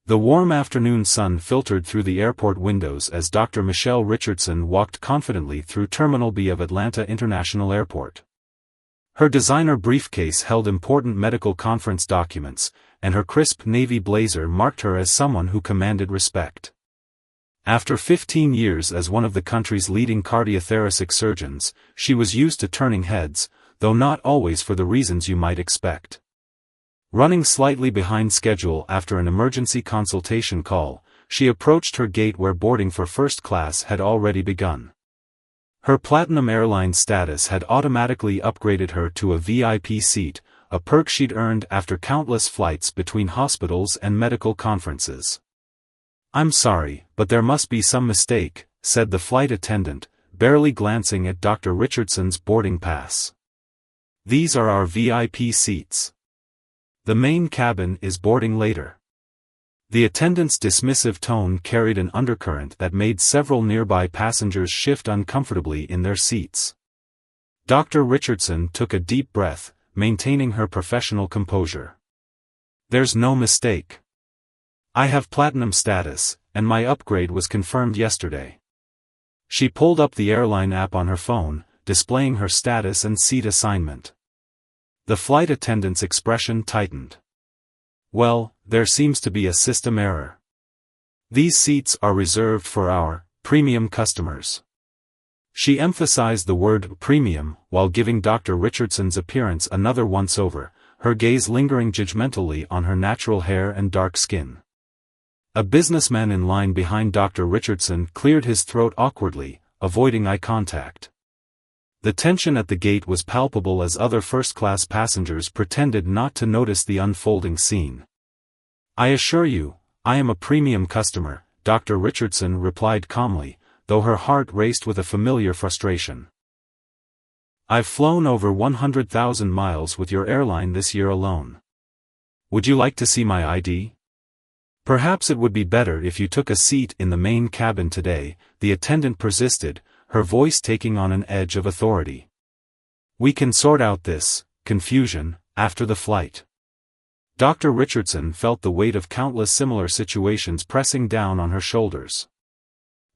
The warm afternoon sun filtered through the airport windows as Dr. Michelle Richardson walked confidently through Terminal B of Atlanta International Airport. Her designer briefcase held important medical conference documents, and her crisp navy blazer marked her as someone who commanded respect. After 15 years as one of the country's leading cardiothoracic surgeons, she was used to turning heads, though not always for the reasons you might expect. Running slightly behind schedule after an emergency consultation call, she approached her gate where boarding for first class had already begun. Her Platinum airline status had automatically upgraded her to a VIP seat, a perk she'd earned after countless flights between hospitals and medical conferences. "I'm sorry, but there must be some mistake," said the flight attendant, barely glancing at Dr. Richardson's boarding pass. "These are our VIP seats. The main cabin is boarding later." The attendant's dismissive tone carried an undercurrent that made several nearby passengers shift uncomfortably in their seats. Dr. Richardson took a deep breath, maintaining her professional composure. "There's no mistake. I have Platinum status, and my upgrade was confirmed yesterday." She pulled up the airline app on her phone, displaying her status and seat assignment. The flight attendant's expression tightened. "Well, there seems to be a system error. These seats are reserved for our premium customers." She emphasized the word premium while giving Dr. Richardson's appearance another once-over, her gaze lingering judgmentally on her natural hair and dark skin. A businessman in line behind Dr. Richardson cleared his throat awkwardly, avoiding eye contact. The tension at the gate was palpable as other first-class passengers pretended not to notice the unfolding scene. "I assure you, I am a premium customer," Dr. Richardson replied calmly, though her heart raced with a familiar frustration. "I've flown over 100,000 miles with your airline this year alone. Would you like to see my ID? Perhaps it would be better if you took a seat in the main cabin today," the attendant persisted, her voice taking on an edge of authority. "We can sort out this confusion after the flight." Dr. Richardson felt the weight of countless similar situations pressing down on her shoulders.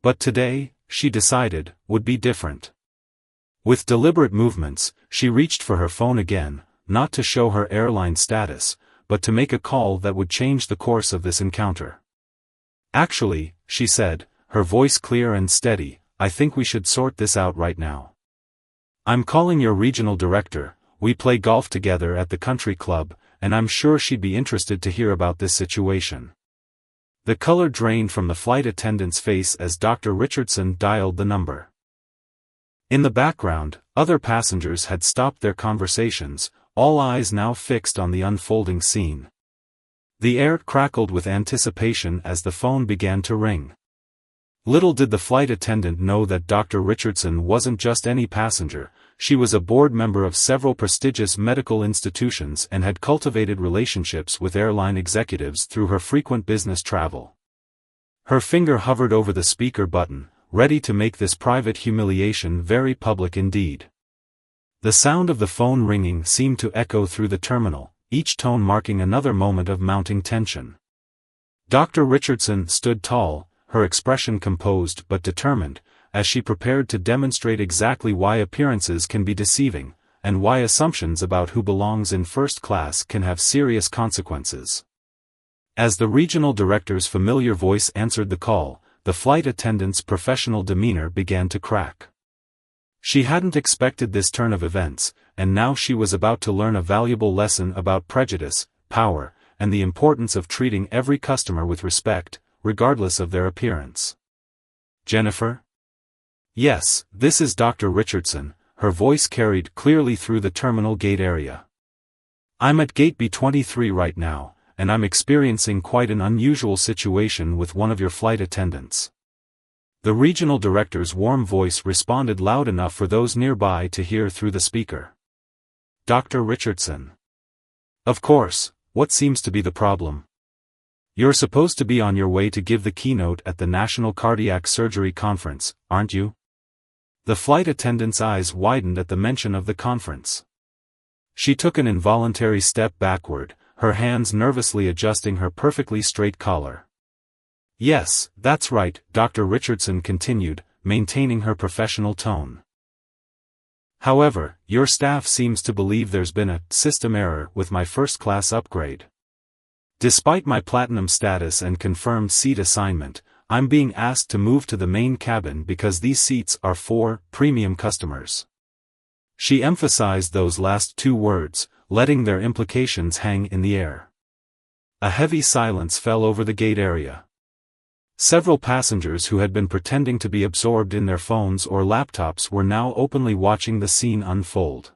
But today, she decided, would be different. With deliberate movements, she reached for her phone again, not to show her airline status, but to make a call that would change the course of this encounter. "Actually," she said, her voice clear and steady, "I think we should sort this out right now. I'm calling your regional director, we play golf together at the country club, and I'm sure she'd be interested to hear about this situation." The color drained from the flight attendant's face as Dr. Richardson dialed the number. In the background, other passengers had stopped their conversations, all eyes now fixed on the unfolding scene. The air crackled with anticipation as the phone began to ring. Little did the flight attendant know that Dr. Richardson wasn't just any passenger, she was a board member of several prestigious medical institutions and had cultivated relationships with airline executives through her frequent business travel. Her finger hovered over the speaker button, ready to make this private humiliation very public indeed. The sound of the phone ringing seemed to echo through the terminal, each tone marking another moment of mounting tension. Dr. Richardson stood tall, her expression composed but determined, as she prepared to demonstrate exactly why appearances can be deceiving, and why assumptions about who belongs in first class can have serious consequences. As the regional director's familiar voice answered the call, the flight attendant's professional demeanor began to crack. She hadn't expected this turn of events, and now she was about to learn a valuable lesson about prejudice, power, and the importance of treating every customer with respect, regardless of their appearance. "Jennifer?" "Yes, this is Dr. Richardson," her voice carried clearly through the terminal gate area. "I'm at gate B23 right now, and I'm experiencing quite an unusual situation with one of your flight attendants." The regional director's warm voice responded loud enough for those nearby to hear through the speaker. "Dr. Richardson. Of course, what seems to be the problem? You're supposed to be on your way to give the keynote at the National Cardiac Surgery Conference, aren't you?" The flight attendant's eyes widened at the mention of the conference. She took an involuntary step backward, her hands nervously adjusting her perfectly straight collar. "Yes, that's right," Dr. Richardson continued, maintaining her professional tone. "However, your staff seems to believe there's been a system error with my first-class upgrade. Despite my platinum status and confirmed seat assignment, I'm being asked to move to the main cabin because these seats are for premium customers." She emphasized those last two words, letting their implications hang in the air. A heavy silence fell over the gate area. Several passengers who had been pretending to be absorbed in their phones or laptops were now openly watching the scene unfold.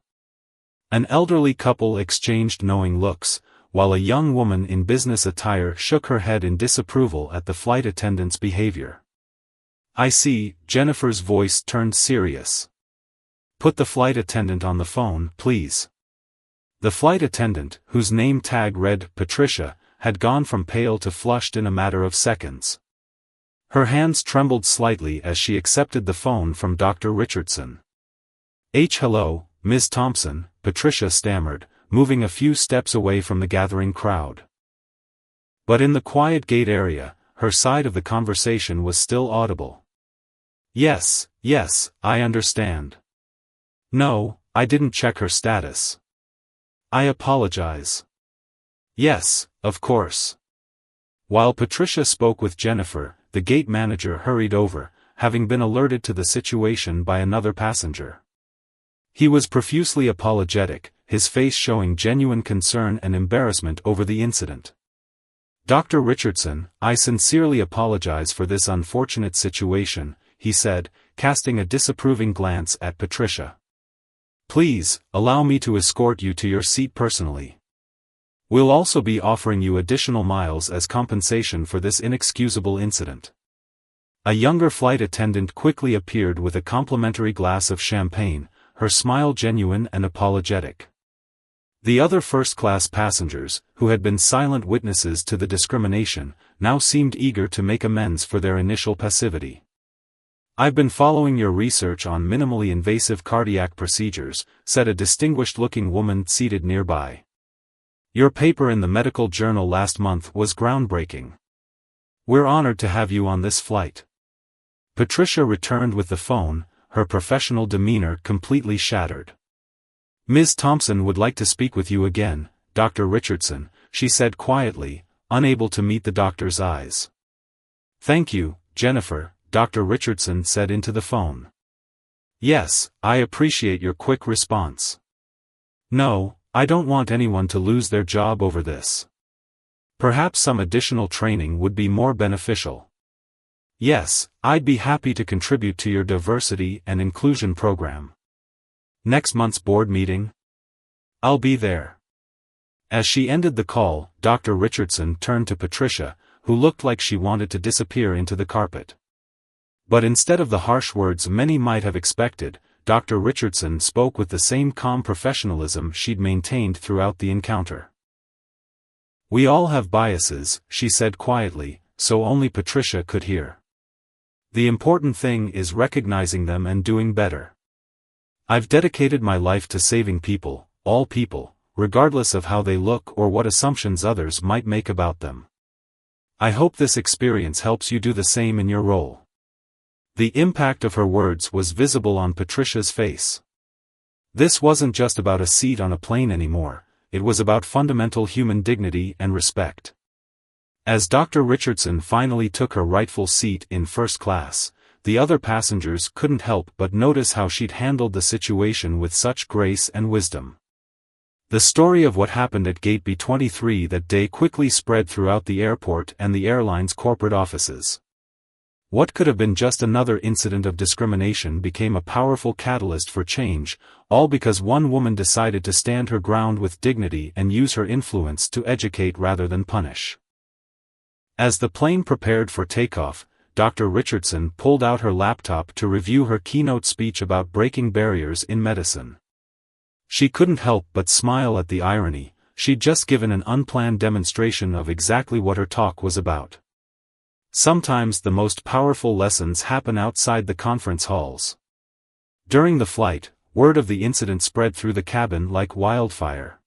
An elderly couple exchanged knowing looks, while a young woman in business attire shook her head in disapproval at the flight attendant's behavior. "I see," Jennifer's voice turned serious. "Put the flight attendant on the phone, please." The flight attendant, whose name tag read Patricia, had gone from pale to flushed in a matter of seconds. Her hands trembled slightly as she accepted the phone from Dr. Richardson. "Hello, Ms. Thompson," Patricia stammered, moving a few steps away from the gathering crowd. But in the quiet gate area, her side of the conversation was still audible. Yes, I understand. No, I didn't check her status. I apologize." "Yes, of course." While Patricia spoke with Jennifer, the gate manager hurried over, having been alerted to the situation by another passenger. He was profusely apologetic, his face showing genuine concern and embarrassment over the incident. "Dr. Richardson, I sincerely apologize for this unfortunate situation," he said, casting a disapproving glance at Patricia. "Please, allow me to escort you to your seat personally. We'll also be offering you additional miles as compensation for this inexcusable incident." A younger flight attendant quickly appeared with a complimentary glass of champagne, her smile genuine and apologetic. The other first-class passengers, who had been silent witnesses to the discrimination, now seemed eager to make amends for their initial passivity. "I've been following your research on minimally invasive cardiac procedures," said a distinguished-looking woman seated nearby. "Your paper in the medical journal last month was groundbreaking. We're honored to have you on this flight." Patricia returned with the phone, her professional demeanor completely shattered. "Ms. Thompson would like to speak with you again, Dr. Richardson," she said quietly, unable to meet the doctor's eyes. "Thank you, Jennifer," Dr. Richardson said into the phone. "Yes, I appreciate your quick response. No, I don't want anyone to lose their job over this. Perhaps some additional training would be more beneficial. Yes, I'd be happy to contribute to your diversity and inclusion program. Next month's board meeting? I'll be there." As she ended the call, Dr. Richardson turned to Patricia, who looked like she wanted to disappear into the carpet. But instead of the harsh words many might have expected, Dr. Richardson spoke with the same calm professionalism she'd maintained throughout the encounter. "We all have biases," she said quietly, so only Patricia could hear. "The important thing is recognizing them and doing better. I've dedicated my life to saving people, all people, regardless of how they look or what assumptions others might make about them. I hope this experience helps you do the same in your role." The impact of her words was visible on Patricia's face. This wasn't just about a seat on a plane anymore, it was about fundamental human dignity and respect. As Dr. Richardson finally took her rightful seat in first class, the other passengers couldn't help but notice how she'd handled the situation with such grace and wisdom. The story of what happened at Gate B23 that day quickly spread throughout the airport and the airline's corporate offices. What could have been just another incident of discrimination became a powerful catalyst for change, all because one woman decided to stand her ground with dignity and use her influence to educate rather than punish. As the plane prepared for takeoff, Dr. Richardson pulled out her laptop to review her keynote speech about breaking barriers in medicine. She couldn't help but smile at the irony. She'd just given an unplanned demonstration of exactly what her talk was about. Sometimes the most powerful lessons happen outside the conference halls. During the flight, word of the incident spread through the cabin like wildfire.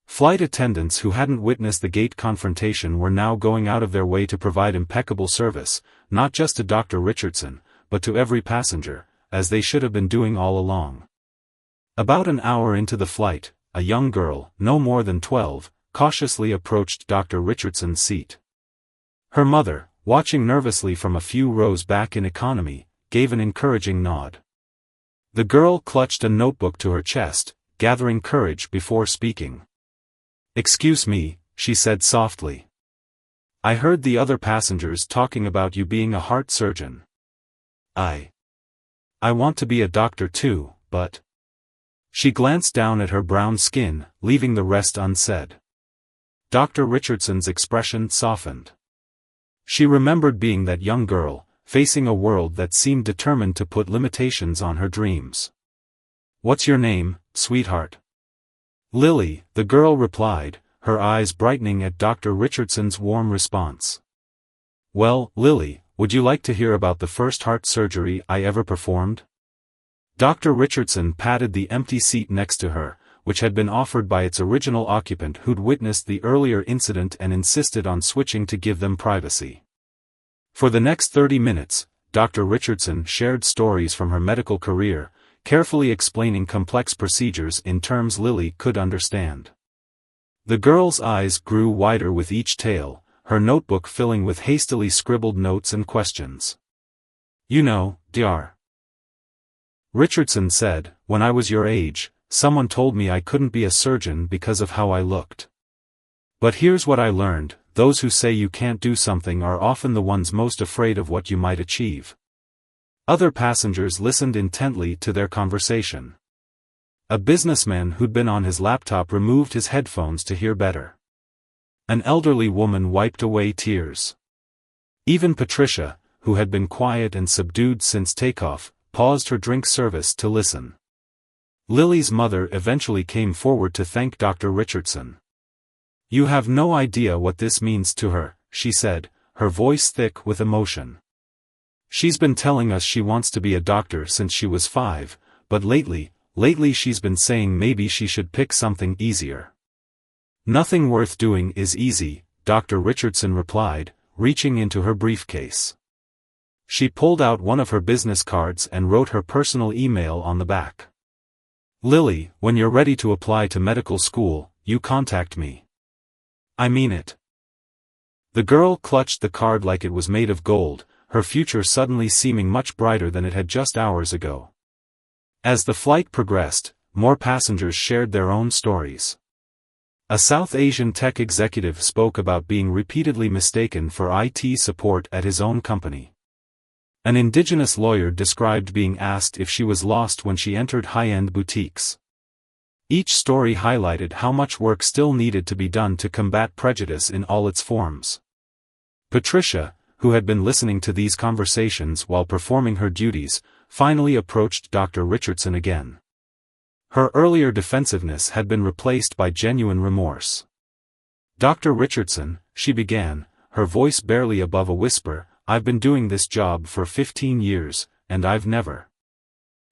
Flight attendants who hadn't witnessed the gate confrontation were now going out of their way to provide impeccable service, not just to Dr. Richardson, but to every passenger, as they should have been doing all along. About an hour into the flight, a young girl, no more than 12, cautiously approached Dr. Richardson's seat. Her mother, watching nervously from a few rows back in economy, gave an encouraging nod. The girl clutched a notebook to her chest, gathering courage before speaking. "Excuse me," she said softly. "I heard the other passengers talking about you being a heart surgeon. I want to be a doctor too, but..." She glanced down at her brown skin, leaving the rest unsaid. Dr. Richardson's expression softened. She remembered being that young girl, facing a world that seemed determined to put limitations on her dreams. "What's your name, sweetheart?" "Lily," the girl replied, her eyes brightening at Dr. Richardson's warm response. "Well, Lily, would you like to hear about the first heart surgery I ever performed?" Dr. Richardson patted the empty seat next to her, which had been offered by its original occupant who'd witnessed the earlier incident and insisted on switching to give them privacy. For the next 30 minutes, Dr. Richardson shared stories from her medical career, carefully explaining complex procedures in terms Lily could understand. The girl's eyes grew wider with each tale, her notebook filling with hastily scribbled notes and questions. "You know, Dr. Richardson said, when I was your age, someone told me I couldn't be a surgeon because of how I looked. But here's what I learned: those who say you can't do something are often the ones most afraid of what you might achieve." Other passengers listened intently to their conversation. A businessman who'd been on his laptop removed his headphones to hear better. An elderly woman wiped away tears. Even Patricia, who had been quiet and subdued since takeoff, paused her drink service to listen. Lily's mother eventually came forward to thank Dr. Richardson. "You have no idea what this means to her," she said, her voice thick with emotion. "She's been telling us she wants to be a doctor since she was 5, but lately she's been saying maybe she should pick something easier." "Nothing worth doing is easy," Dr. Richardson replied, reaching into her briefcase. She pulled out one of her business cards and wrote her personal email on the back. "Lily, when you're ready to apply to medical school, you contact me. I mean it." The girl clutched the card like it was made of gold, her future suddenly seeming much brighter than it had just hours ago. As the flight progressed, more passengers shared their own stories. A South Asian tech executive spoke about being repeatedly mistaken for IT support at his own company. An indigenous lawyer described being asked if she was lost when she entered high-end boutiques. Each story highlighted how much work still needed to be done to combat prejudice in all its forms. Patricia, who had been listening to these conversations while performing her duties, finally approached Dr. Richardson again. Her earlier defensiveness had been replaced by genuine remorse. "Dr. Richardson," she began, her voice barely above a whisper, "I've been doing this job for 15 years, and I've never..."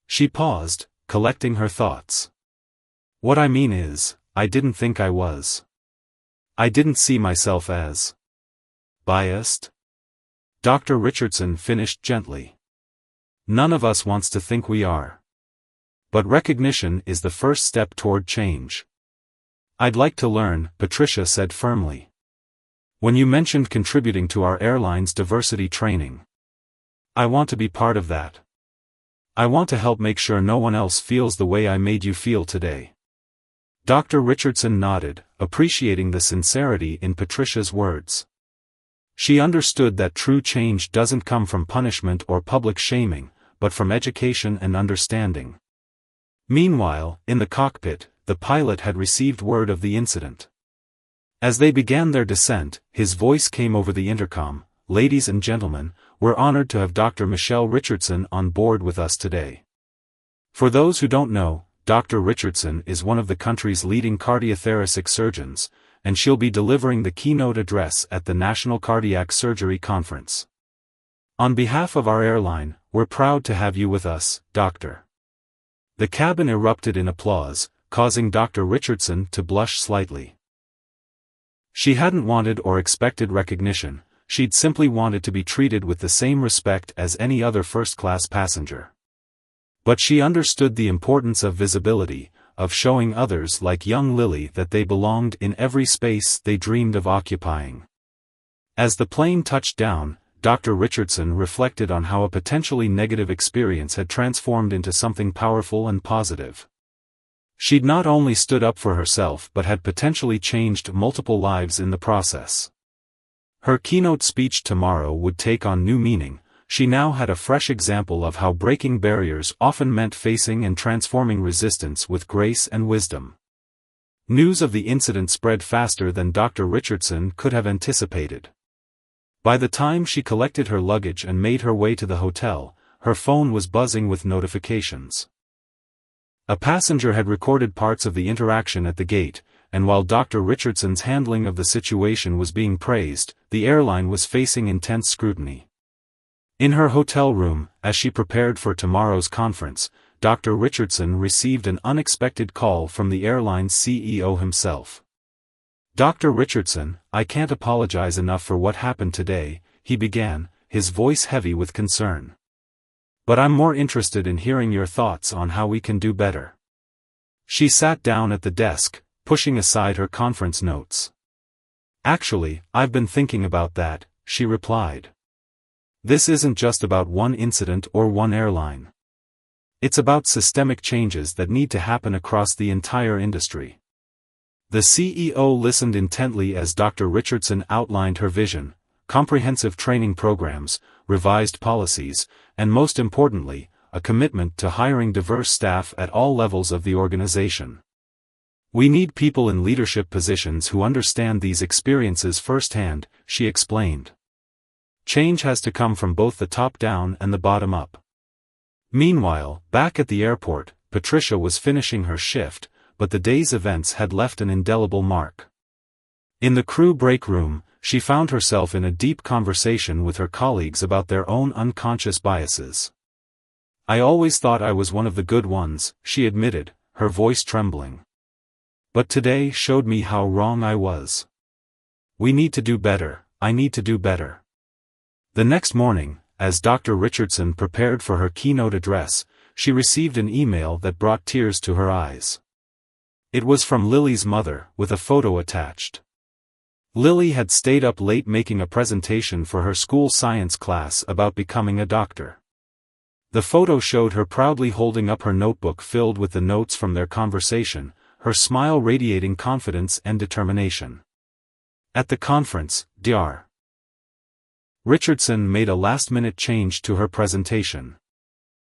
She paused, collecting her thoughts. "What I mean is, I didn't think I was. I didn't see myself as biased." Dr. Richardson finished gently. "None of us wants to think we are. But recognition is the first step toward change." "I'd like to learn," Patricia said firmly. "When you mentioned contributing to our airline's diversity training, I want to be part of that. I want to help make sure no one else feels the way I made you feel today." Dr. Richardson nodded, appreciating the sincerity in Patricia's words. She understood that true change doesn't come from punishment or public shaming, but from education and understanding. Meanwhile, in the cockpit, the pilot had received word of the incident. As they began their descent, his voice came over the intercom: "Ladies and gentlemen, we're honored to have Dr. Michelle Richardson on board with us today." For those who don't know, Dr. Richardson is one of the country's leading cardiothoracic surgeons, and she'll be delivering the keynote address at the National Cardiac Surgery Conference. "On behalf of our airline, we're proud to have you with us, Dr." The cabin erupted in applause, causing Dr. Richardson to blush slightly. She hadn't wanted or expected recognition, she'd simply wanted to be treated with the same respect as any other first-class passenger. But she understood the importance of visibility, of showing others like young Lily that they belonged in every space they dreamed of occupying. As the plane touched down, Dr. Richardson reflected on how a potentially negative experience had transformed into something powerful and positive. She'd not only stood up for herself but had potentially changed multiple lives in the process. Her keynote speech tomorrow would take on new meaning. She now had a fresh example of how breaking barriers often meant facing and transforming resistance with grace and wisdom. News of the incident spread faster than Dr. Richardson could have anticipated. By the time she collected her luggage and made her way to the hotel, her phone was buzzing with notifications. A passenger had recorded parts of the interaction at the gate, and while Dr. Richardson's handling of the situation was being praised, the airline was facing intense scrutiny. In her hotel room, as she prepared for tomorrow's conference, Dr. Richardson received an unexpected call from the airline's CEO himself. "Dr. Richardson, I can't apologize enough for what happened today," he began, his voice heavy with concern. "But I'm more interested in hearing your thoughts on how we can do better." She sat down at the desk, pushing aside her conference notes. "Actually, I've been thinking about that," she replied. "This isn't just about one incident or one airline. It's about systemic changes that need to happen across the entire industry." The CEO listened intently as Dr. Richardson outlined her vision: comprehensive training programs, revised policies, and most importantly, a commitment to hiring diverse staff at all levels of the organization. "We need people in leadership positions who understand these experiences firsthand," she explained. "Change has to come from both the top down and the bottom up." Meanwhile, back at the airport, Patricia was finishing her shift, but the day's events had left an indelible mark. In the crew break room, she found herself in a deep conversation with her colleagues about their own unconscious biases. "I always thought I was one of the good ones," she admitted, her voice trembling. "But today showed me how wrong I was. We need to do better, I need to do better." The next morning, as Dr. Richardson prepared for her keynote address, she received an email that brought tears to her eyes. It was from Lily's mother, with a photo attached. Lily had stayed up late making a presentation for her school science class about becoming a doctor. The photo showed her proudly holding up her notebook filled with the notes from their conversation, her smile radiating confidence and determination. At the conference, Dr. Richardson made a last-minute change to her presentation.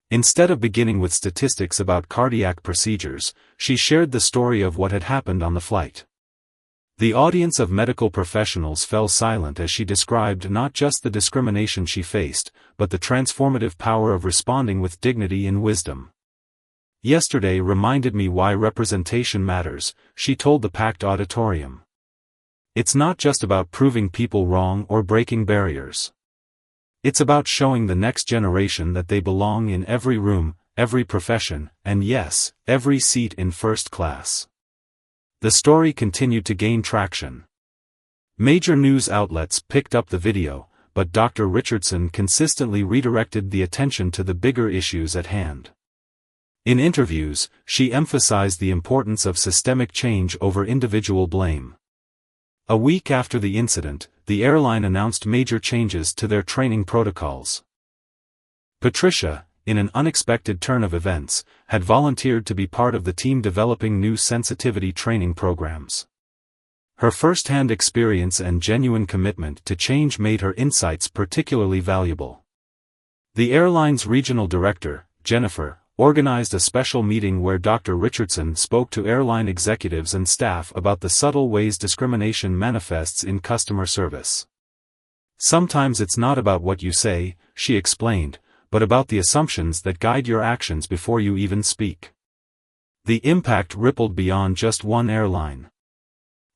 Instead of beginning with statistics about cardiac procedures, she shared the story of what had happened on the flight. The audience of medical professionals fell silent as she described not just the discrimination she faced, but the transformative power of responding with dignity and wisdom. "Yesterday reminded me why representation matters," she told the packed auditorium. "It's not just about proving people wrong or breaking barriers. It's about showing the next generation that they belong in every room, every profession, and yes, every seat in first class." The story continued to gain traction. Major news outlets picked up the video, but Dr. Richardson consistently redirected the attention to the bigger issues at hand. In interviews, she emphasized the importance of systemic change over individual blame. A week after the incident, the airline announced major changes to their training protocols. Patricia, in an unexpected turn of events, had volunteered to be part of the team developing new sensitivity training programs. Her first-hand experience and genuine commitment to change made her insights particularly valuable. The airline's regional director, Jennifer, organized a special meeting where Dr. Richardson spoke to airline executives and staff about the subtle ways discrimination manifests in customer service. "Sometimes it's not about what you say," she explained, "but about the assumptions that guide your actions before you even speak." The impact rippled beyond just one airline.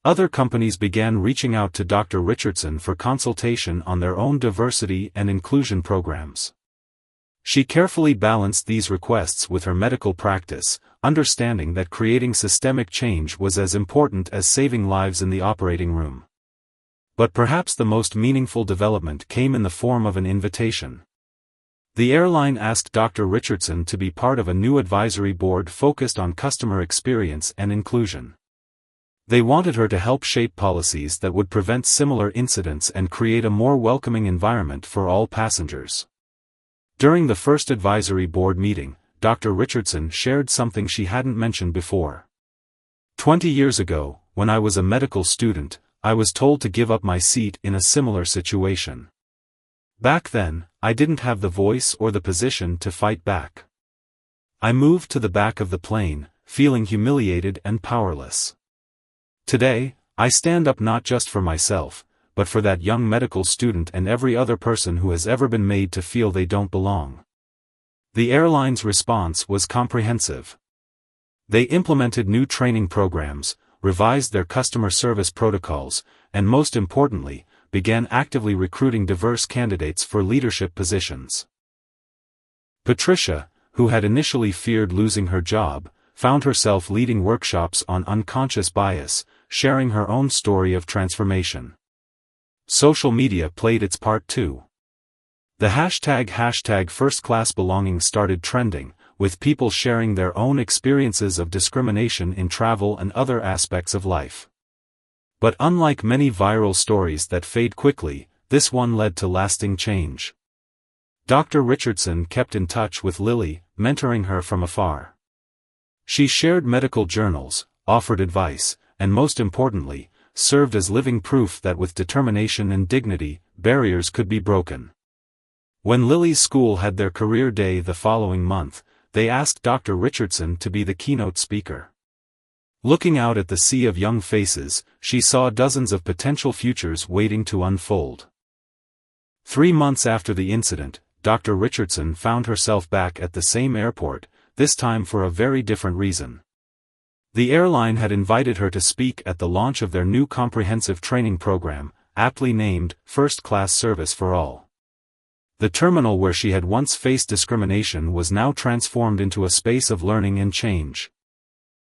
Other companies began reaching out to Dr. Richardson for consultation on their own diversity and inclusion programs. She carefully balanced these requests with her medical practice, understanding that creating systemic change was as important as saving lives in the operating room. But perhaps the most meaningful development came in the form of an invitation. The airline asked Dr. Richardson to be part of a new advisory board focused on customer experience and inclusion. They wanted her to help shape policies that would prevent similar incidents and create a more welcoming environment for all passengers. During the first advisory board meeting, Dr. Richardson shared something she hadn't mentioned before. 20 years ago, when I was a medical student, I was told to give up my seat in a similar situation. Back then, I didn't have the voice or the position to fight back. I moved to the back of the plane, feeling humiliated and powerless. Today, I stand up not just for myself, but for that young medical student and every other person who has ever been made to feel they don't belong. The airline's response was comprehensive. They implemented new training programs, revised their customer service protocols, and most importantly, began actively recruiting diverse candidates for leadership positions. Patricia, who had initially feared losing her job, found herself leading workshops on unconscious bias, sharing her own story of transformation. Social media played its part too. The hashtag #firstclassbelonging started trending, with people sharing their own experiences of discrimination in travel and other aspects of life. But unlike many viral stories that fade quickly, this one led to lasting change. Dr. Richardson kept in touch with Lily, mentoring her from afar. She shared medical journals, offered advice, and most importantly, served as living proof that with determination and dignity, barriers could be broken. When Lily's school had their career day the following month, they asked Dr. Richardson to be the keynote speaker. Looking out at the sea of young faces, she saw dozens of potential futures waiting to unfold. 3 months after the incident, Dr. Richardson found herself back at the same airport, this time for a very different reason. The airline had invited her to speak at the launch of their new comprehensive training program, aptly named First Class Service for All. The terminal where she had once faced discrimination was now transformed into a space of learning and change.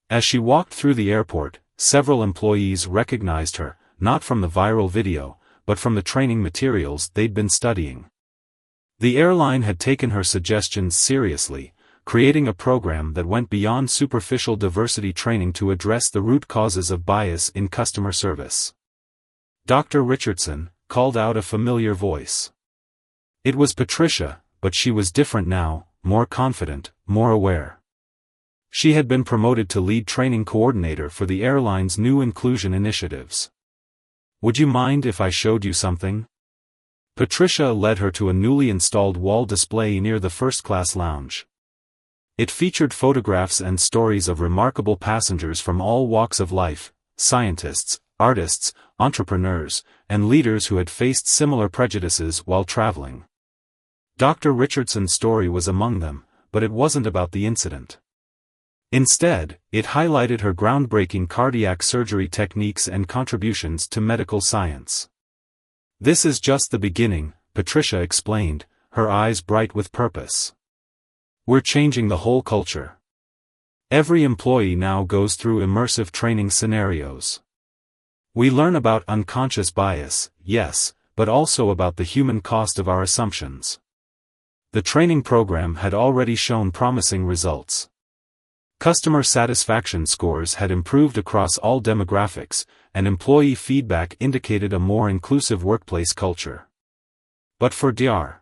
As she walked through the airport, several employees recognized her, not from the viral video, but from the training materials they'd been studying. The airline had taken her suggestions seriously, creating a program that went beyond superficial diversity training to address the root causes of bias in customer service. Dr. Richardson called out a familiar voice. It was Patricia, but she was different now, more confident, more aware. She had been promoted to lead training coordinator for the airline's new inclusion initiatives. "Would you mind if I showed you something?" Patricia led her to a newly installed wall display near the first-class lounge. It featured photographs and stories of remarkable passengers from all walks of life, scientists, artists, entrepreneurs, and leaders who had faced similar prejudices while traveling. Dr. Richardson's story was among them, but it wasn't about the incident. Instead, it highlighted her groundbreaking cardiac surgery techniques and contributions to medical science. "This is just the beginning," Patricia explained, her eyes bright with purpose. "We're changing the whole culture. Every employee now goes through immersive training scenarios. We learn about unconscious bias, yes, but also about the human cost of our assumptions." The training program had already shown promising results. Customer satisfaction scores had improved across all demographics, and employee feedback indicated a more inclusive workplace culture. But for Dr.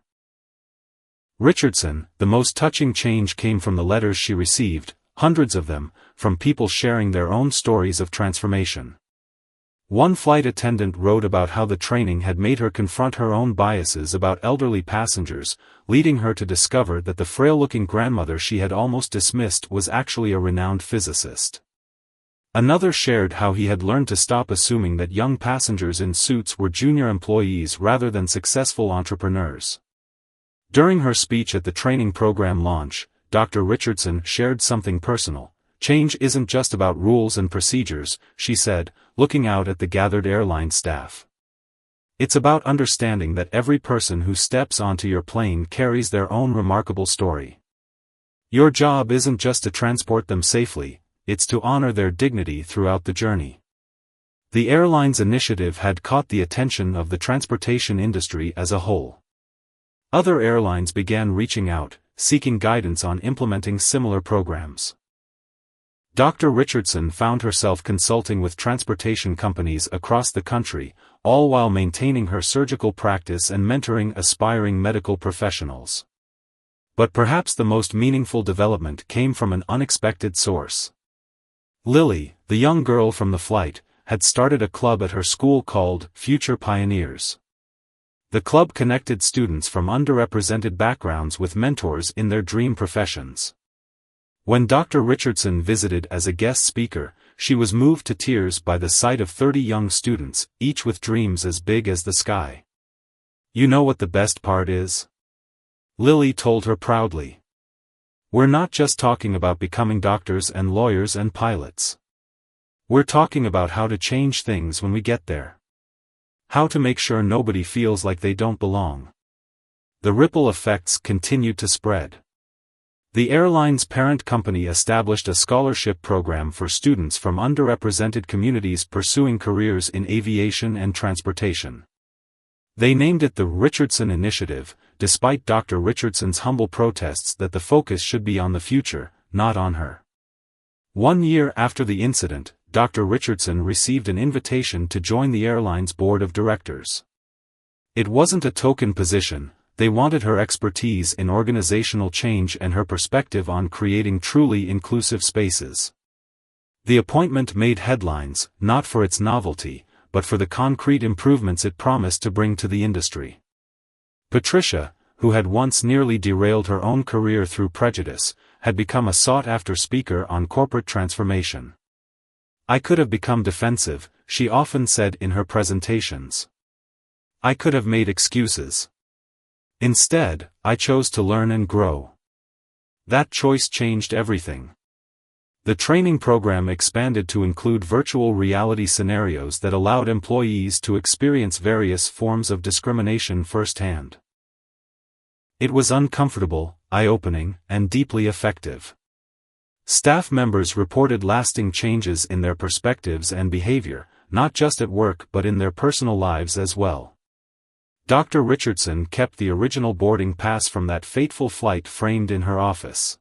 Richardson, the most touching change came from the letters she received, hundreds of them, from people sharing their own stories of transformation. One flight attendant wrote about how the training had made her confront her own biases about elderly passengers, leading her to discover that the frail-looking grandmother she had almost dismissed was actually a renowned physicist. Another shared how he had learned to stop assuming that young passengers in suits were junior employees rather than successful entrepreneurs. During her speech at the training program launch, Dr. Richardson shared something personal. "Change isn't just about rules and procedures," she said, looking out at the gathered airline staff. It's about understanding that every person who steps onto your plane carries their own remarkable story. Your job isn't just to transport them safely, it's to honor their dignity throughout the journey. The airline's initiative had caught the attention of the transportation industry as a whole. Other airlines began reaching out, seeking guidance on implementing similar programs. Dr. Richardson found herself consulting with transportation companies across the country, all while maintaining her surgical practice and mentoring aspiring medical professionals. But perhaps the most meaningful development came from an unexpected source. Lily, the young girl from the flight, had started a club at her school called Future Pioneers. The club connected students from underrepresented backgrounds with mentors in their dream professions. When Dr. Richardson visited as a guest speaker, she was moved to tears by the sight of 30 young students, each with dreams as big as the sky. "You know what the best part is?" Lily told her proudly. "We're not just talking about becoming doctors and lawyers and pilots. We're talking about how to change things when we get there. How to make sure nobody feels like they don't belong." The ripple effects continued to spread. The airline's parent company established a scholarship program for students from underrepresented communities pursuing careers in aviation and transportation. They named it the Richardson Initiative, despite Dr. Richardson's humble protests that the focus should be on the future, not on her. 1 year after the incident, Dr. Richardson received an invitation to join the airline's board of directors. It wasn't a token position. They wanted her expertise in organizational change and her perspective on creating truly inclusive spaces. The appointment made headlines, not for its novelty, but for the concrete improvements it promised to bring to the industry. Patricia, who had once nearly derailed her own career through prejudice, had become a sought-after speaker on corporate transformation. "I could have become defensive," she often said in her presentations. "I could have made excuses. Instead, I chose to learn and grow." That choice changed everything. The training program expanded to include virtual reality scenarios that allowed employees to experience various forms of discrimination firsthand. It was uncomfortable, eye-opening, and deeply effective. Staff members reported lasting changes in their perspectives and behavior, not just at work but in their personal lives as well. Dr. Richardson kept the original boarding pass from that fateful flight framed in her office.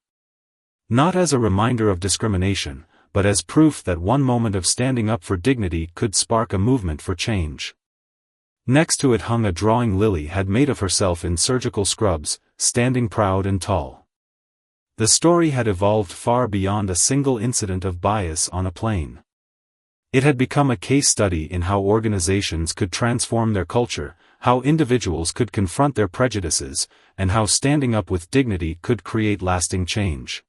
Not as a reminder of discrimination, but as proof that one moment of standing up for dignity could spark a movement for change. Next to it hung a drawing Lily had made of herself in surgical scrubs, standing proud and tall. The story had evolved far beyond a single incident of bias on a plane. It had become a case study in how organizations could transform their culture, how individuals could confront their prejudices, and how standing up with dignity could create lasting change.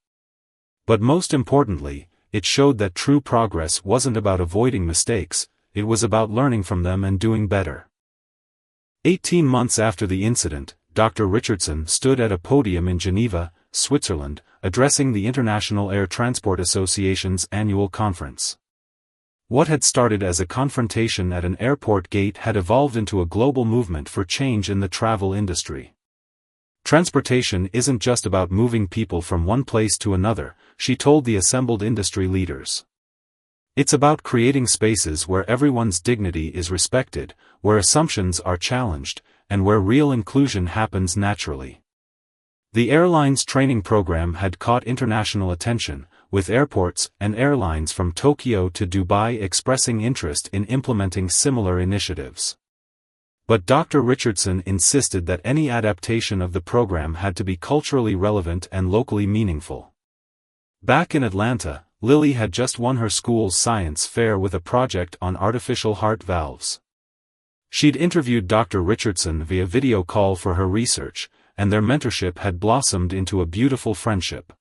But most importantly, it showed that true progress wasn't about avoiding mistakes, it was about learning from them and doing better. 18 months after the incident, Dr. Richardson stood at a podium in Geneva, Switzerland, addressing the International Air Transport Association's annual conference. What had started as a confrontation at an airport gate had evolved into a global movement for change in the travel industry. Transportation isn't just about moving people from one place to another, she told the assembled industry leaders. It's about creating spaces where everyone's dignity is respected, where assumptions are challenged, and where real inclusion happens naturally. The airline's training program had caught international attention, with airports and airlines from Tokyo to Dubai expressing interest in implementing similar initiatives. But Dr. Richardson insisted that any adaptation of the program had to be culturally relevant and locally meaningful. Back in Atlanta, Lily had just won her school's science fair with a project on artificial heart valves. She'd interviewed Dr. Richardson via video call for her research, and their mentorship had blossomed into a beautiful friendship.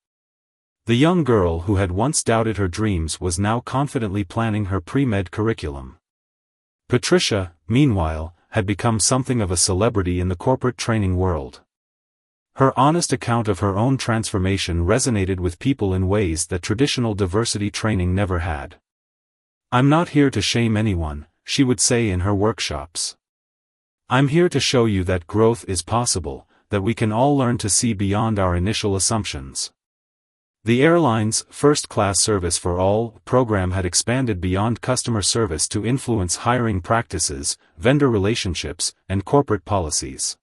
The young girl who had once doubted her dreams was now confidently planning her pre-med curriculum. Patricia, meanwhile, had become something of a celebrity in the corporate training world. Her honest account of her own transformation resonated with people in ways that traditional diversity training never had. "I'm not here to shame anyone," she would say in her workshops. I'm here to show you that growth is possible, that we can all learn to see beyond our initial assumptions. The airline's first-class service for all program had expanded beyond customer service to influence hiring practices, vendor relationships, and corporate policies.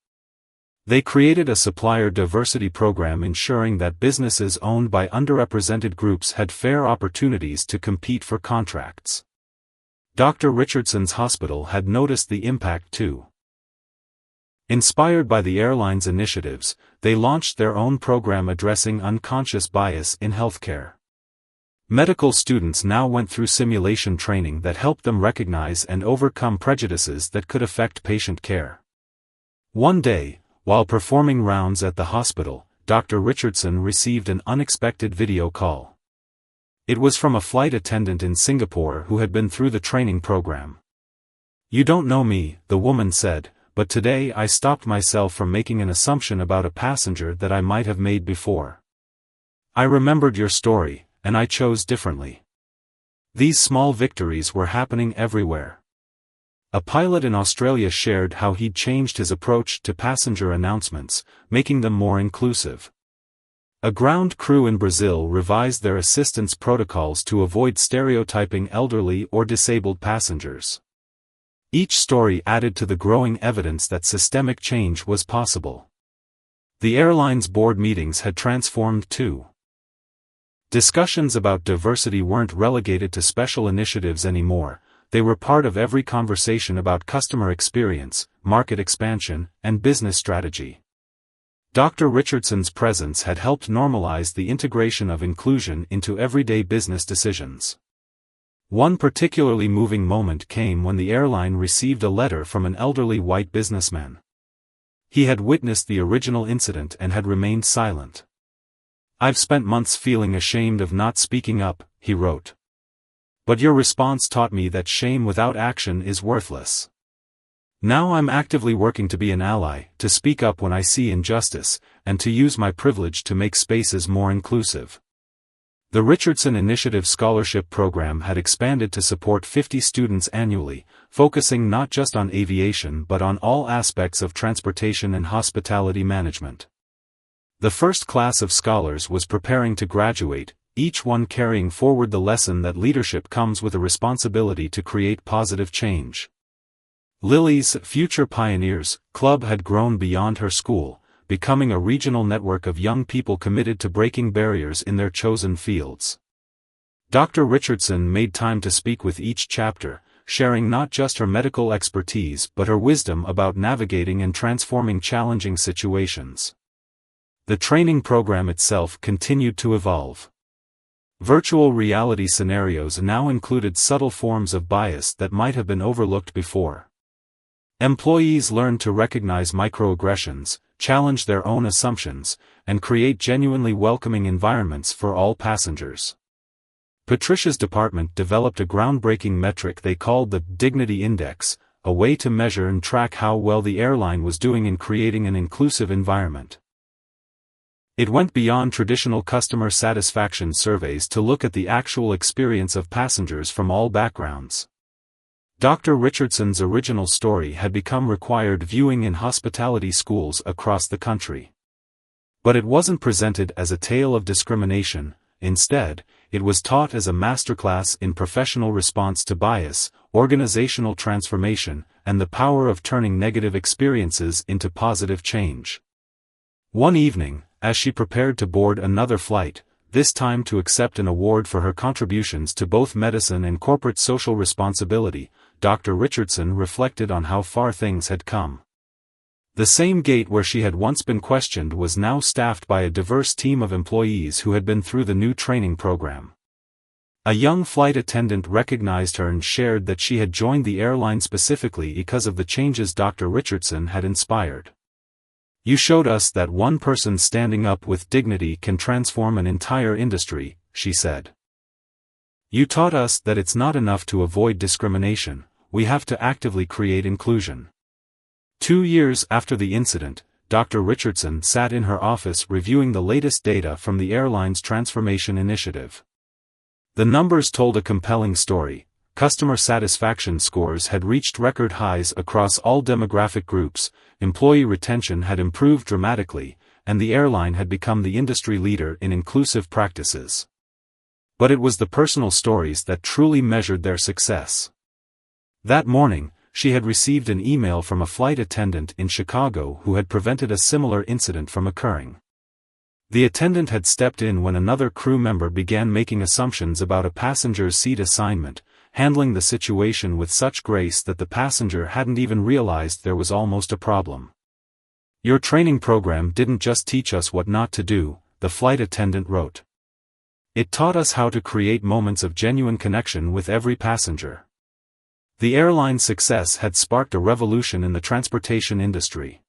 They created a supplier diversity program ensuring that businesses owned by underrepresented groups had fair opportunities to compete for contracts. Dr. Richardson's hospital had noticed the impact too. Inspired by the airline's initiatives, they launched their own program addressing unconscious bias in healthcare. Medical students now went through simulation training that helped them recognize and overcome prejudices that could affect patient care. One day, while performing rounds at the hospital, Dr. Richardson received an unexpected video call. It was from a flight attendant in Singapore who had been through the training program. "You don't know me," the woman said, "but today I stopped myself from making an assumption about a passenger that I might have made before. I remembered your story, and I chose differently." These small victories were happening everywhere. A pilot in Australia shared how he'd changed his approach to passenger announcements, making them more inclusive. A ground crew in Brazil revised their assistance protocols to avoid stereotyping elderly or disabled passengers. Each story added to the growing evidence that systemic change was possible. The airline's board meetings had transformed too. Discussions about diversity weren't relegated to special initiatives anymore, they were part of every conversation about customer experience, market expansion, and business strategy. Dr. Richardson's presence had helped normalize the integration of inclusion into everyday business decisions. One particularly moving moment came when the airline received a letter from an elderly white businessman. He had witnessed the original incident and had remained silent. "I've spent months feeling ashamed of not speaking up," he wrote. "But your response taught me that shame without action is worthless. Now I'm actively working to be an ally, to speak up when I see injustice, and to use my privilege to make spaces more inclusive." The Richardson Initiative Scholarship Program had expanded to support 50 students annually, focusing not just on aviation but on all aspects of transportation and hospitality management. The first class of scholars was preparing to graduate, each one carrying forward the lesson that leadership comes with a responsibility to create positive change. Lily's Future Pioneers Club had grown beyond her school, becoming a regional network of young people committed to breaking barriers in their chosen fields. Dr. Richardson made time to speak with each chapter, sharing not just her medical expertise but her wisdom about navigating and transforming challenging situations. The training program itself continued to evolve. Virtual reality scenarios now included subtle forms of bias that might have been overlooked before. Employees learned to recognize microaggressions, challenge their own assumptions, and create genuinely welcoming environments for all passengers. Patricia's department developed a groundbreaking metric they called the Dignity Index, a way to measure and track how well the airline was doing in creating an inclusive environment. It went beyond traditional customer satisfaction surveys to look at the actual experience of passengers from all backgrounds. Dr. Richardson's original story had become required viewing in hospitality schools across the country. But it wasn't presented as a tale of discrimination, instead, it was taught as a masterclass in professional response to bias, organizational transformation, and the power of turning negative experiences into positive change. One evening, as she prepared to board another flight, this time to accept an award for her contributions to both medicine and corporate social responsibility, Dr. Richardson reflected on how far things had come. The same gate where she had once been questioned was now staffed by a diverse team of employees who had been through the new training program. A young flight attendant recognized her and shared that she had joined the airline specifically because of the changes Dr. Richardson had inspired. "You showed us that one person standing up with dignity can transform an entire industry," she said. "You taught us that it's not enough to avoid discrimination, we have to actively create inclusion." 2 years after the incident, Dr. Richardson sat in her office reviewing the latest data from the airline's transformation initiative. The numbers told a compelling story. customer satisfaction scores had reached record highs across all demographic groups, employee retention had improved dramatically, and the airline had become the industry leader in inclusive practices. But it was the personal stories that truly measured their success. That morning, she had received an email from a flight attendant in Chicago who had prevented a similar incident from occurring. The attendant had stepped in when another crew member began making assumptions about a passenger's seat assignment, handling the situation with such grace that the passenger hadn't even realized there was almost a problem. "Your training program didn't just teach us what not to do," the flight attendant wrote. "It taught us how to create moments of genuine connection with every passenger." The airline's success had sparked a revolution in the transportation industry.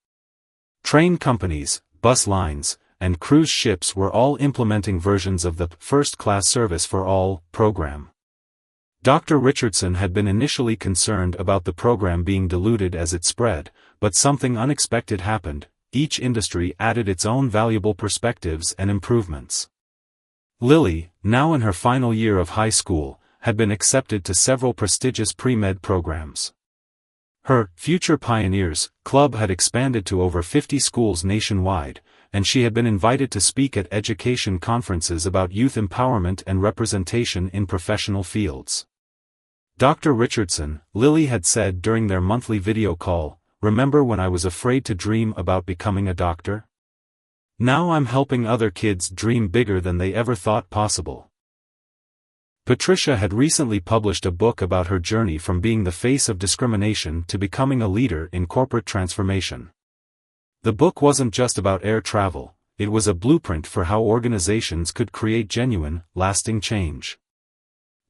Train companies, bus lines, and cruise ships were all implementing versions of the First Class Service for All program. Dr. Richardson had been initially concerned about the program being diluted as it spread, but something unexpected happened. Each industry added its own valuable perspectives and improvements. Lily, now in her final year of high school, had been accepted to several prestigious pre-med programs. Her Future Pioneers Club had expanded to over 50 schools nationwide, and she had been invited to speak at education conferences about youth empowerment and representation in professional fields. Dr. Richardson, Lily had said during their monthly video call, "Remember when I was afraid to dream about becoming a doctor? Now I'm helping other kids dream bigger than they ever thought possible." Patricia had recently published a book about her journey from being the face of discrimination to becoming a leader in corporate transformation. The book wasn't just about air travel, it was a blueprint for how organizations could create genuine, lasting change.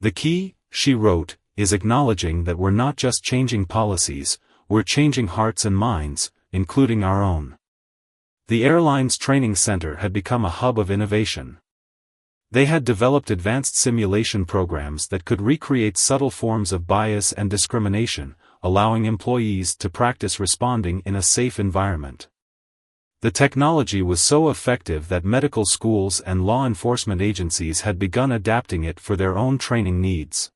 "The key," she wrote, "is acknowledging that we're not just changing policies, we're changing hearts and minds, including our own." The airline's training center had become a hub of innovation. They had developed advanced simulation programs that could recreate subtle forms of bias and discrimination, allowing employees to practice responding in a safe environment. The technology was so effective that medical schools and law enforcement agencies had begun adapting it for their own training needs.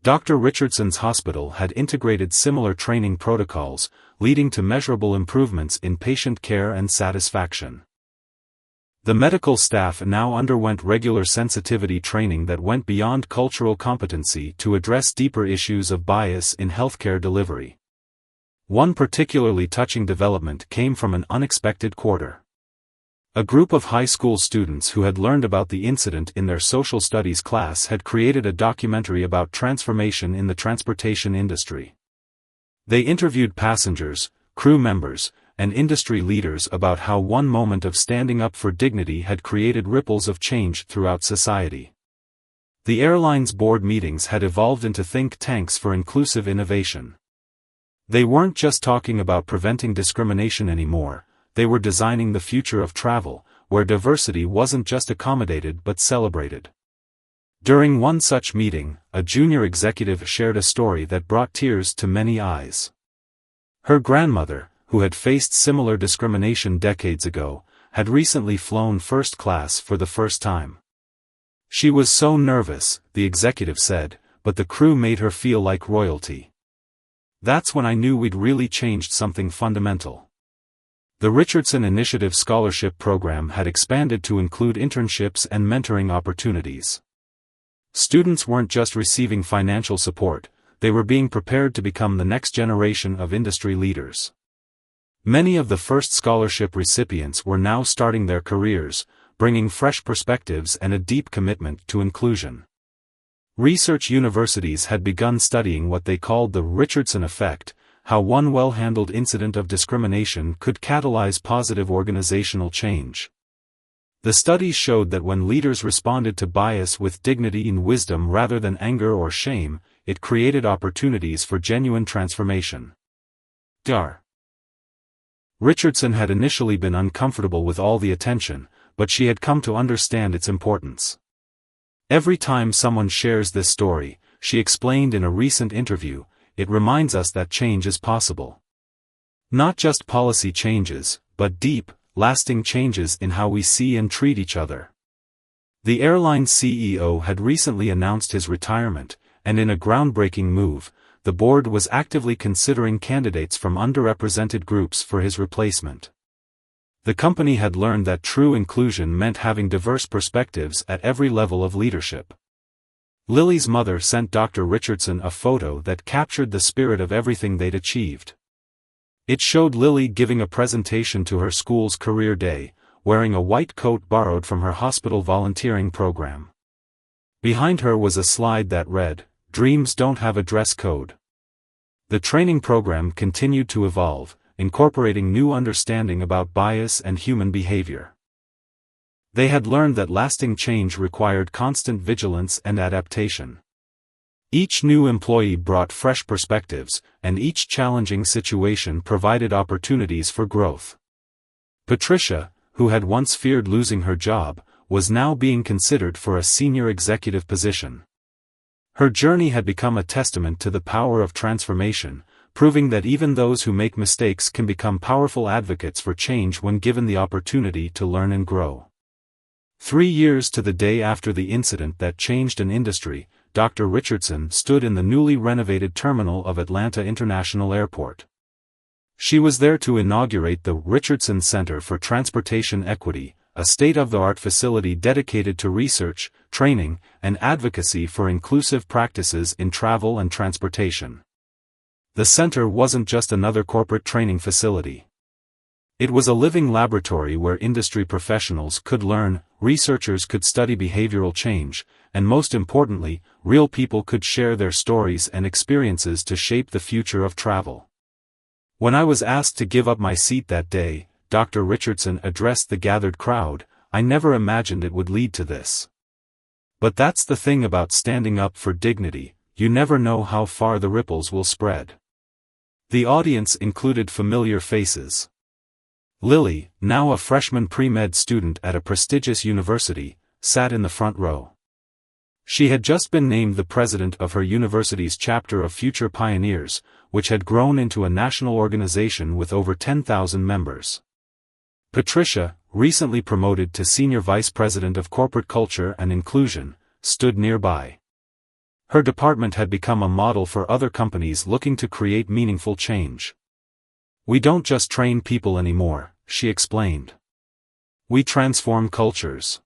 Dr. Richardson's hospital had integrated similar training protocols, leading to measurable improvements in patient care and satisfaction. The medical staff now underwent regular sensitivity training that went beyond cultural competency to address deeper issues of bias in healthcare delivery. One particularly touching development came from an unexpected quarter. A group of high school students who had learned about the incident in their social studies class had created a documentary about transformation in the transportation industry. They interviewed passengers, crew members, and industry leaders about how one moment of standing up for dignity had created ripples of change throughout society. The airline's board meetings had evolved into think tanks for inclusive innovation. They weren't just talking about preventing discrimination anymore, they were designing the future of travel, where diversity wasn't just accommodated but celebrated. During one such meeting, a junior executive shared a story that brought tears to many eyes. Her grandmother, who had faced similar discrimination decades ago, had recently flown first class for the first time. "She was so nervous," the executive said, "but the crew made her feel like royalty. That's when I knew we'd really changed something fundamental." The Richardson Initiative Scholarship Program had expanded to include internships and mentoring opportunities. Students weren't just receiving financial support, they were being prepared to become the next generation of industry leaders. Many of the first scholarship recipients were now starting their careers, bringing fresh perspectives and a deep commitment to inclusion. Research universities had begun studying what they called the Richardson effect, how one well-handled incident of discrimination could catalyze positive organizational change. The studies showed that when leaders responded to bias with dignity and wisdom rather than anger or shame, it created opportunities for genuine transformation. Dr. Richardson had initially been uncomfortable with all the attention, but she had come to understand its importance. "Every time someone shares this story," she explained in a recent interview, "it reminds us that change is possible. Not just policy changes, but deep, lasting changes in how we see and treat each other." The airline's CEO had recently announced his retirement, and in a groundbreaking move, the board was actively considering candidates from underrepresented groups for his replacement. The company had learned that true inclusion meant having diverse perspectives at every level of leadership. Lily's mother sent Dr. Richardson a photo that captured the spirit of everything they'd achieved. It showed Lily giving a presentation to her school's career day, wearing a white coat borrowed from her hospital volunteering program. Behind her was a slide that read, "Dreams don't have a dress code." The training program continued to evolve, incorporating new understanding about bias and human behavior. They had learned that lasting change required constant vigilance and adaptation. Each new employee brought fresh perspectives, and each challenging situation provided opportunities for growth. Patricia, who had once feared losing her job, was now being considered for a senior executive position. Her journey had become a testament to the power of transformation, proving that even those who make mistakes can become powerful advocates for change when given the opportunity to learn and grow. 3 years to the day after the incident that changed an industry, Dr. Richardson stood in the newly renovated terminal of Atlanta International Airport. She was there to inaugurate the Richardson Center for Transportation Equity, a state-of-the-art facility dedicated to research, training, and advocacy for inclusive practices in travel and transportation. The center wasn't just another corporate training facility. It was a living laboratory where industry professionals could learn, researchers could study behavioral change, and most importantly, real people could share their stories and experiences to shape the future of travel. When I was asked to give up my seat that day, Dr. Richardson addressed the gathered crowd, I never imagined it would lead to this. But that's the thing about standing up for dignity, you never know how far the ripples will spread. The audience included familiar faces. Lily, now a freshman pre-med student at a prestigious university, sat in the front row. She had just been named the president of her university's chapter of Future Pioneers, which had grown into a national organization with over 10,000 members. Patricia, recently promoted to senior vice president of corporate culture and inclusion, stood nearby. Her department had become a model for other companies looking to create meaningful change. "We don't just train people anymore," she explained. "We transform cultures."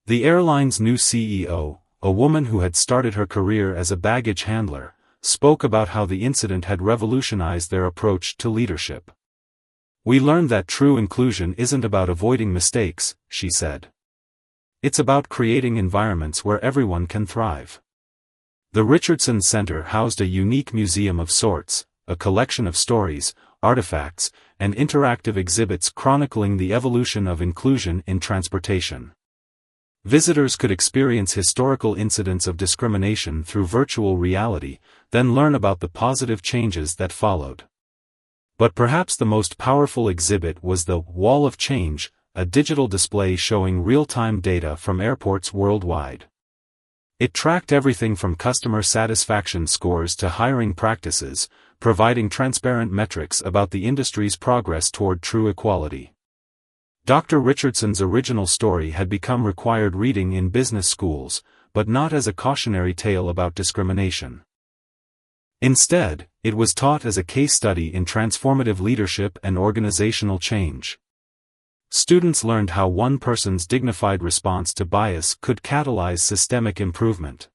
The airline's new CEO, a woman who had started her career as a baggage handler, spoke about how the incident had revolutionized their approach to leadership. "We learned that true inclusion isn't about avoiding mistakes," she said. "It's about creating environments where everyone can thrive." The Richardson Center housed a unique museum of sorts, a collection of stories, artifacts, and interactive exhibits chronicling the evolution of inclusion in transportation. Visitors could experience historical incidents of discrimination through virtual reality, then learn about the positive changes that followed. But perhaps the most powerful exhibit was the Wall of Change, a digital display showing real-time data from airports worldwide. It tracked everything from customer satisfaction scores to hiring practices, providing transparent metrics about the industry's progress toward true equality. Dr. Richardson's original story had become required reading in business schools, but not as a cautionary tale about discrimination. Instead, it was taught as a case study in transformative leadership and organizational change. Students learned how one person's dignified response to bias could catalyze systemic improvement.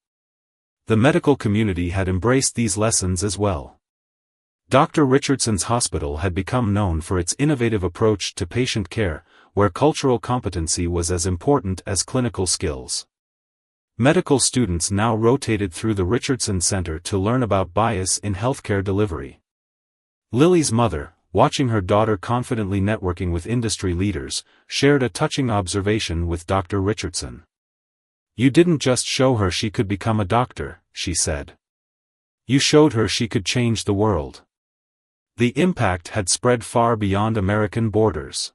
The medical community had embraced these lessons as well. Dr. Richardson's hospital had become known for its innovative approach to patient care, where cultural competency was as important as clinical skills. Medical students now rotated through the Richardson Center to learn about bias in healthcare delivery. Lily's mother, watching her daughter confidently networking with industry leaders, shared a touching observation with Dr. Richardson. "You didn't just show her she could become a doctor," she said. "You showed her she could change the world." The impact had spread far beyond American borders.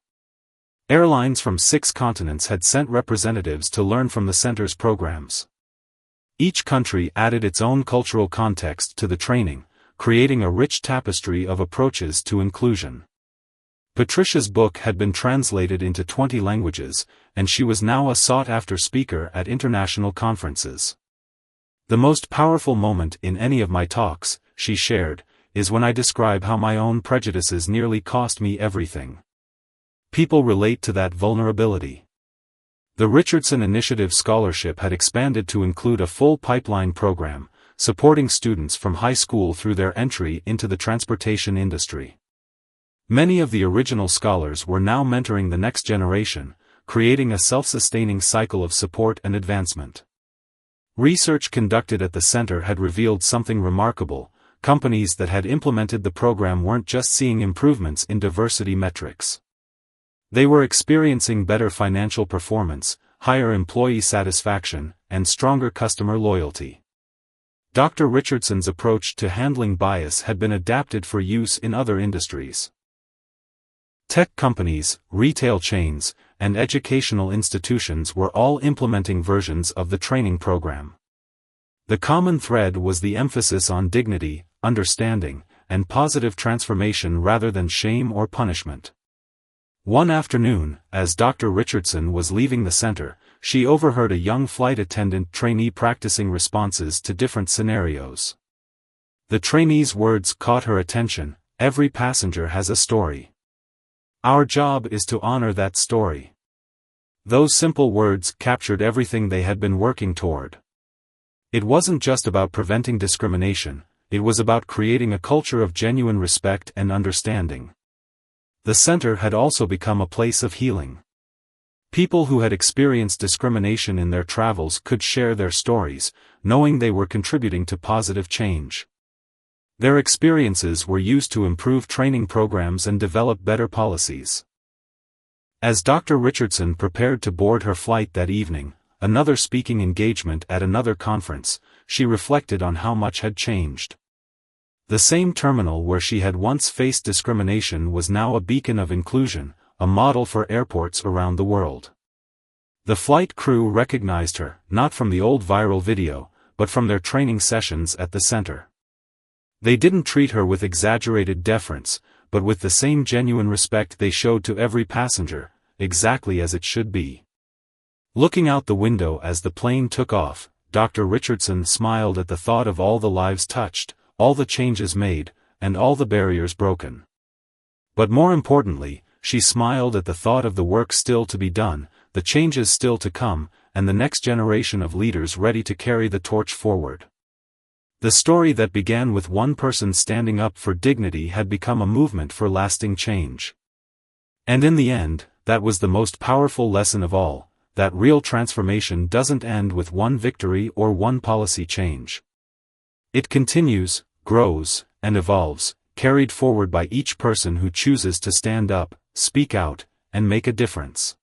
Airlines from 6 continents had sent representatives to learn from the center's programs. Each country added its own cultural context to the training, creating a rich tapestry of approaches to inclusion. Patricia's book had been translated into 20 languages, and she was now a sought-after speaker at international conferences. The most powerful moment in any of my talks, she shared, is when I describe how my own prejudices nearly cost me everything. People relate to that vulnerability. The Richardson Initiative Scholarship had expanded to include a full pipeline program, supporting students from high school through their entry into the transportation industry. Many of the original scholars were now mentoring the next generation, creating a self-sustaining cycle of support and advancement. Research conducted at the center had revealed something remarkable. Companies that had implemented the program weren't just seeing improvements in diversity metrics. They were experiencing better financial performance, higher employee satisfaction, and stronger customer loyalty. Dr. Richardson's approach to handling bias had been adapted for use in other industries. Tech companies, retail chains, and educational institutions were all implementing versions of the training program. The common thread was the emphasis on dignity, understanding, and positive transformation rather than shame or punishment. One afternoon, as Dr. Richardson was leaving the center, she overheard a young flight attendant trainee practicing responses to different scenarios. The trainee's words caught her attention. "Every passenger has a story. Our job is to honor that story." Those simple words captured everything they had been working toward. It wasn't just about preventing discrimination, it was about creating a culture of genuine respect and understanding. The center had also become a place of healing. People who had experienced discrimination in their travels could share their stories, knowing they were contributing to positive change. Their experiences were used to improve training programs and develop better policies. As Dr. Richardson prepared to board her flight that evening, another speaking engagement at another conference, she reflected on how much had changed. The same terminal where she had once faced discrimination was now a beacon of inclusion, a model for airports around the world. The flight crew recognized her, not from the old viral video, but from their training sessions at the center. They didn't treat her with exaggerated deference, but with the same genuine respect they showed to every passenger, exactly as it should be. Looking out the window as the plane took off, Dr. Richardson smiled at the thought of all the lives touched, all the changes made, and all the barriers broken. But more importantly, she smiled at the thought of the work still to be done, the changes still to come, and the next generation of leaders ready to carry the torch forward. The story that began with one person standing up for dignity had become a movement for lasting change. And in the end, that was the most powerful lesson of all, that real transformation doesn't end with one victory or one policy change. It continues, grows, and evolves, carried forward by each person who chooses to stand up, speak out, and make a difference.